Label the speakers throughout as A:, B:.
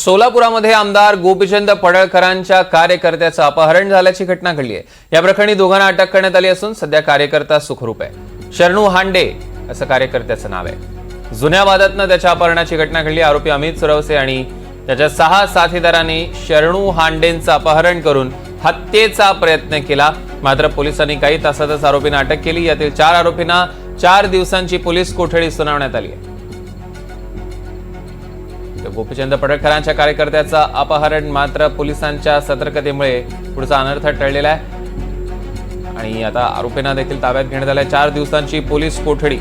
A: सोलापुरामध्ये आमदार गोपीचंद पडळकरांच्या कार्यकर्त्याचं अपहरण झाल्याची घटना घडली आहे। या प्रकरणी दोघांना अटक करण्यात आली असून सध्या कार्यकर्ता सुखरूप आहे। शरणू हांडे असं कार्यकर्त्याचं नाव आहे। जुन्या वादातनं त्याच्या अपहरणाची घटना घडली। आरोपी अमित सुरवसे आणि त्याच्या 6 साथीदारांनी शरणू हांडेंचं अपहरण करून हत्येचा प्रयत्न केला। मात्र पोलिसांनी काही तासातच आरोपींना अटक केली। यातील 4 आरोपींना 4 दिवसांची पोलीस कोठडी सुनावण्यात आली आहे। गोपीचंद पडळकरांच्या कार्यकर्त्याचा अपहरण मात्र पोलिसांच्या सतर्कतेमुळे पुढचा अनर्थ टळलेला आहे आणि आता आरोपींना देखील ताब्यात घेण्यात आले। 4 दिवसांची पोलीस कोठडी।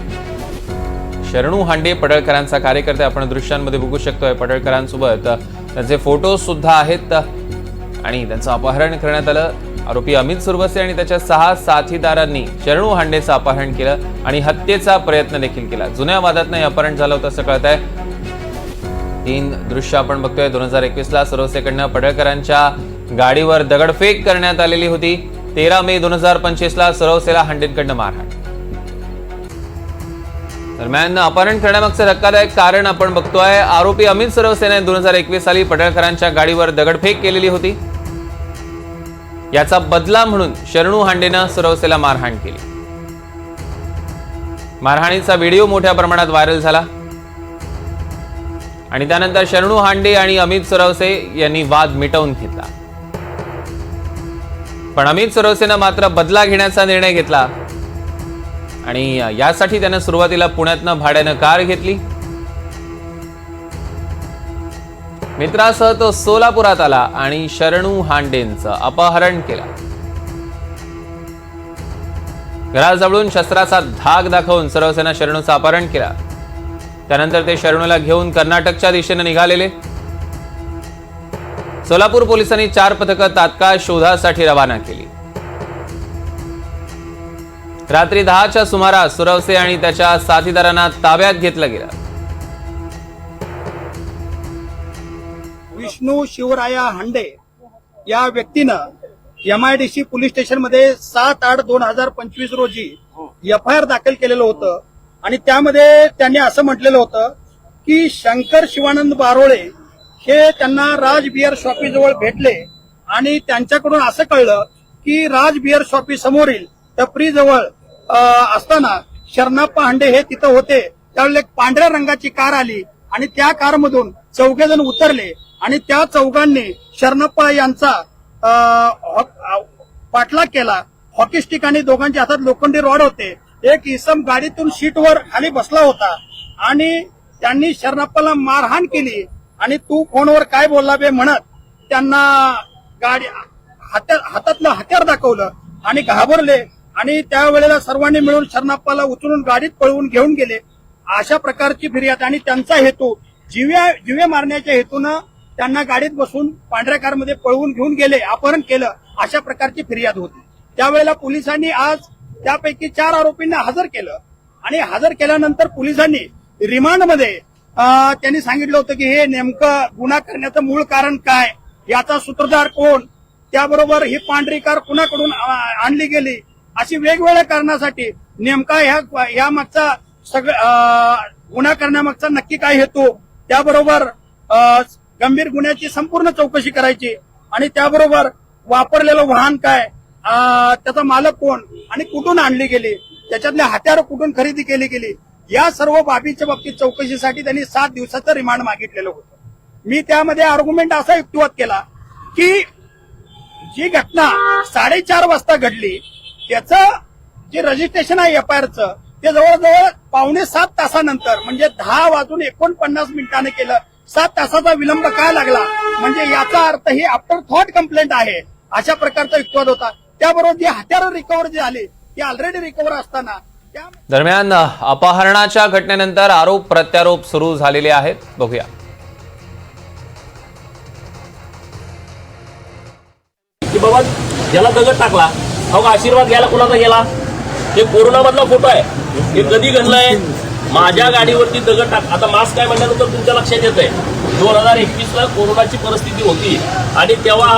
A: शरणू हांडे पडळकरांचा कार्यकर्ता आपण दृश्यांमध्ये बघू शकतोय। पडळकरांसोबत त्यांचे फोटो सुद्धा आहेत आणि त्यांचं अपहरण करण्यात आलं। आरोपी अमित सुरवसे आणि त्याच्या 6 साथीदारांनी शरणू हांडेचं अपहरण केलं आणि हत्येचा प्रयत्न देखील केला। जुन्या वादातनं हे अपहरण झालं होतं असं कळत आहे। 3 दृश्य आपण बघतोय। 2021 ला सुरवसेकडनं पडळकरांच्या गाडीवर दगडफेक करण्यात आलेली होती। 13 मे 2025 ला सुरवसेला हांडेंकडनं मारहाण। दरम्यान अपहरण करण्यामागचं धक्कादायक कारण आपण बघतोय। आरोपी अमित सुरवसेने 2021 साली पडळकरांच्या गाडीवर दगडफेक केलेली होती। याचा बदला म्हणून शरणू हांडेनं सुरवसेला मारहाण केली। मारहाणीचा व्हिडिओ मोठ्या प्रमाणात व्हायरल झाला आणि त्यानंतर शरणू हांडे आणि अमित सुरवसे यांनी वाद मिटवून घेतला। पण अमित सुरवसेनं मात्र बदला घेण्याचा निर्णय घेतला आणि यासाठी त्यानं सुरुवातीला पुण्यातनं भाड्यानं कार घेतली। मित्रासह तो सोलापुरात आला आणि शरणू हांडेंचं अपहरण केलं। घराजवळून शस्त्राचा धाक दाखवून सुरवसेनं शरणूचं अपहरण केलं। त्यानंतर ते शरणूला घेऊन कर्नाटकच्या दिशेने निघालेले। सोलापूर पोलिसांनी 4 पथकं तात्काळ शोधासाठी रवाना केली। रात्री 10च्या सुमारास सुरवसे आणि त्याच्या साथीदारांना ताब्यात घेतलं गेलं।
B: विष्णू शिवराया हांडे या व्यक्तीनं MIDC पोलीस स्टेशन मध्ये 7/8/2025 रोजी FIR दाखल केलेलं होतं आणि त्यामध्ये त्यांनी असं म्हटलेलं होतं की शंकर शिवानंद बारोळे हे त्यांना राज बियर शॉपी जवळ भेटले आणि त्यांच्याकडून असं कळलं की राज बियर शॉपी समोरील टपरी जवळ असताना शरणप्पा हांडे हे तिथं होते। त्यावेळेला एक पांढऱ्या रंगाची कार आली आणि त्या कारमधून 4 जण उतरले आणि त्या 4 शरणप्पा यांचा पाठलाग केला। हॉकी स्टिक आणि दोघांच्या हातात लोखंडी रॉड होते। एक इसम गाडीतून सीटवर खाली बसला होता आणि त्यांनी शरणप्पाला मारहाण केली आणि तू फोनवर काय बोलला बे म्हणत त्यांना गाडी हातातलं हत्यार दाखवलं आणि घाबरले आणि त्यावेळेला सर्वांनी मिळून शरणप्पाला उचलून गाडीत पळवून घेऊन गेले। अशा प्रकारची फिर्याद आणि त्यांचा हेतू जीवे मारण्याच्या हेतूनं त्यांना गाडीत बसून पांढऱ्या कारमध्ये पळवून घेऊन गेले, अपहरण केलं, अशा प्रकारची फिर्याद होती। त्यावेळेला पोलिसांनी आज त्यापैकी 4 आरोपींना हजर केलं आणि हजर केल्यानंतर पोलिसांनी रिमांडमध्ये त्यांनी सांगितलं होतं की हे नेमकं गुन्हा करण्याचं मूळ कारण काय, याचा सूत्रधार कोण, त्याबरोबर ही पांढरी कार कुणाकडून आणली गेली, अशी वेगवेगळ्या कारणासाठी नेमका ह्या मागचा गुन्हा करण्यामागचा नक्की काय हेतू, त्याबरोबर गंभीर गुन्ह्याची संपूर्ण चौकशी करायची आणि त्याबरोबर वापरलेलं वाहन काय, त्याचा मालक कोण आणि कुठून आणली गेली, त्याच्यातले हत्यारं कुठून खरेदी केली गेली, या सर्व बाबीच्या बाबतीत चौकशीसाठी त्यांनी 7 दिवसाचं रिमांड मागितलेलं होतं। मी त्यामध्ये आर्ग्युमेंट असा युक्तिवाद केला की जी घटना 4:30 वाजता घडली त्याचं जे रजिस्ट्रेशन आहे FIRचं ते जवळजवळ 6:45 तासानंतर म्हणजे 10:49 केलं। 7 तासाचा विलंब काय लागला म्हणजे याचा अर्थ ही आफ्टर थॉट कंप्लेंट आहे, अशा प्रकारचा युक्तिवाद होता। त्याबरोबर जे हत्यारं रिकव्हर जे आले ते ऑलरेडी रिकव्हर असताना
A: दरम्यान अपहरणाच्या घटनेनंतर आरोप प्रत्यारोप सुरू झालेले आहेत। बघूया।
C: की बाबा ज्याला दगड टाकला अहो आशीर्वाद घ्यायला कुणाचा गेला, हे कोरोना मधला फोटो आहे। हे कधी घडलंय, माझ्या गाडीवरती दगड टाक। आता मास्क काय म्हणल्यानंतर तुमच्या लक्षात येत आहे 2021 ला कोरोनाची परिस्थिती होती आणि तेव्हा